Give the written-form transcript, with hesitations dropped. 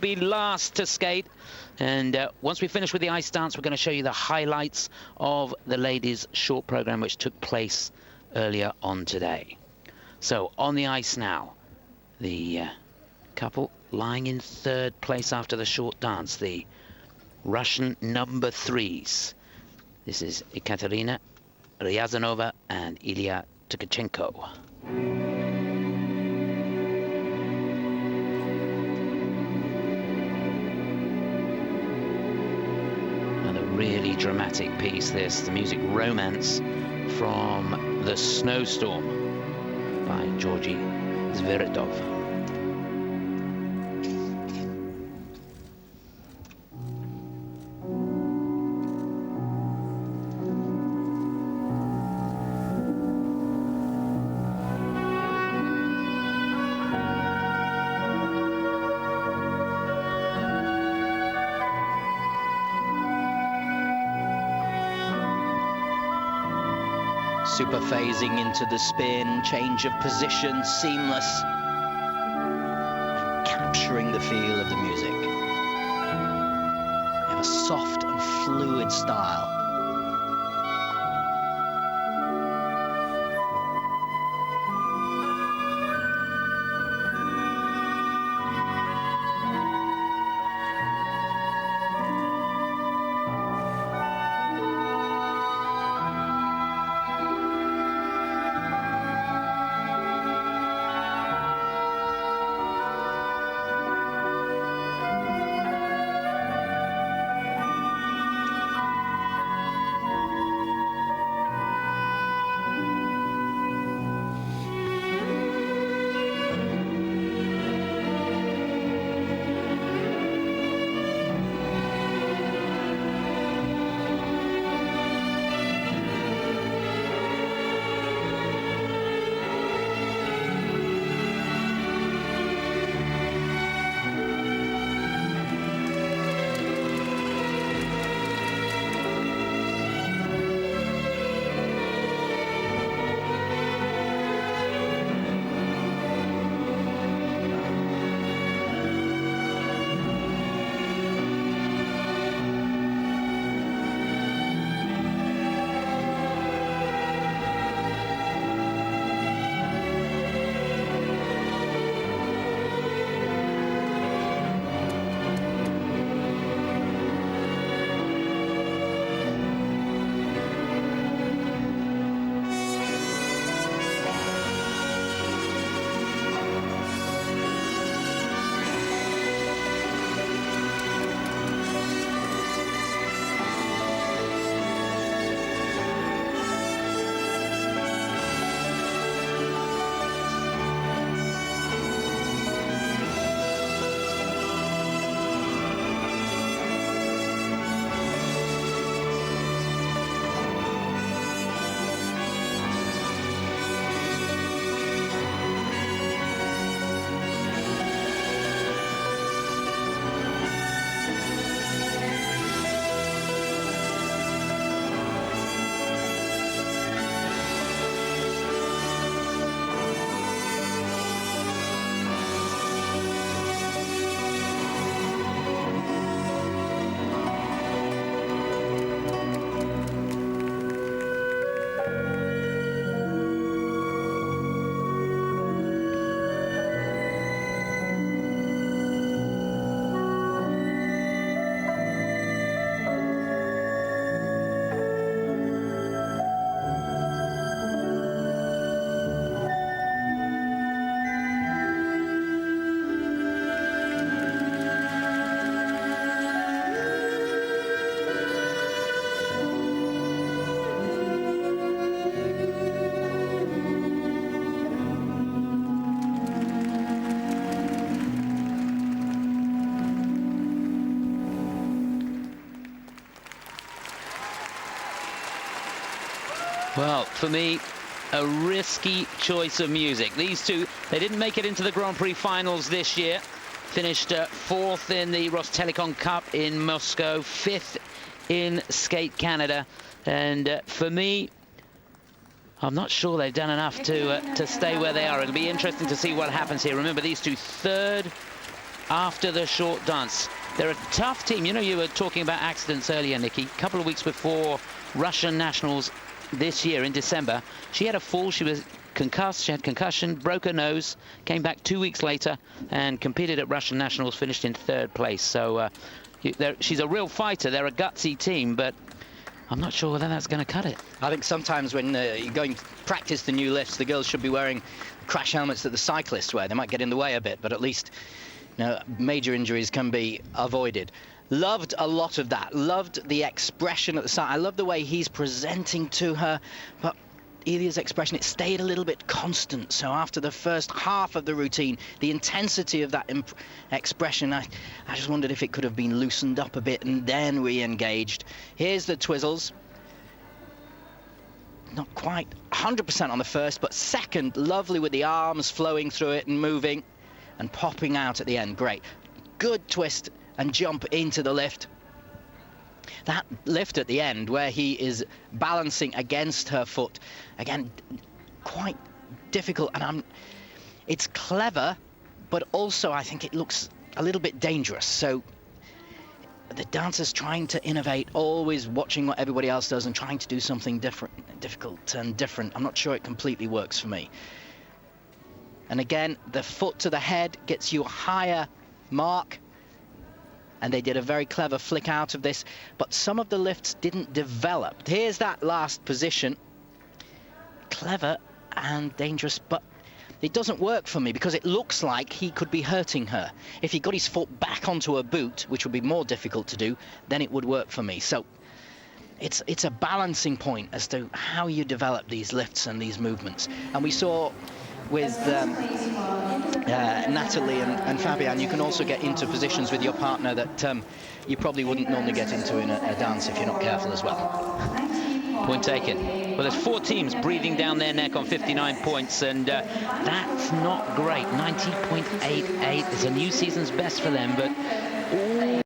be last to skate. And once we finish with the ice dance, we're going to show you the highlights of the ladies' short program, which took place earlier on today. So on the ice now, the couple lying in third place after the short dance, the Russian number 3s. This is Ekaterina Riazanova and Ilya Tkachenko. Another really dramatic piece, this, the music Romance from The Snowstorm by Georgy Zveredov. Super phasing into the spin, change of position, seamless, and capturing the feel of the music. They have a soft and fluid style. Well, for me, a risky choice of music. These two, they didn't make it into the Grand Prix finals this year. Finished fourth in the Rostelecom Cup in Moscow, fifth in Skate Canada. And for me, I'm not sure they've done enough to stay where they are. It'll be interesting to see what happens here. Remember, these two third after the short dance. They're a tough team. You know, you were talking about accidents earlier, Nikki. A couple of weeks before Russian nationals this year in December, she had a fall. She was concussed. She had concussion, broke her nose, came back 2 weeks later and competed at Russian nationals, finished in 3rd place. So she's a real fighter. They're a gutsy team, but I'm not sure whether that's going to cut it. I think sometimes when you're going to practice the new lifts, the girls should be wearing crash helmets that the cyclists wear. They might get in the way a bit, but at least, you know, major injuries can be avoided. Loved a lot of that. Loved the expression at the start. I love the way he's presenting to her, but Ilya's expression, it stayed a little bit constant. So after the first half of the routine, the intensity of that expression, I just wondered if it could have been loosened up a bit and then re-engaged. Here's the twizzles. Not quite 100% on the first, but second, lovely with the arms flowing through it and moving and popping out at the end. Great. Good twist and jump into the lift. That lift at the end where he is balancing against her foot, again, quite difficult, and it's clever, but also I think it looks a little bit dangerous. So the dancer's trying to innovate, always watching what everybody else does and trying to do something difficult and different. I'm not sure it completely works for me. And again, the foot to the head gets you a higher mark. And they did a very clever flick out of this, but some of the lifts didn't develop. Here's that last position. Clever and dangerous, but it doesn't work for me because it looks like he could be hurting her. If he got his foot back onto her boot, which would be more difficult to do, then it would work for me. So it's a balancing point as to how you develop these lifts and these movements. And we saw with Natalie and Fabian, you can also get into positions with your partner that you probably wouldn't normally get into in a dance if you're not careful as well. Point taken. Well, there's 4 teams breathing down their neck on 59 points, and that's not great. 90.88 is a new season's best for them, but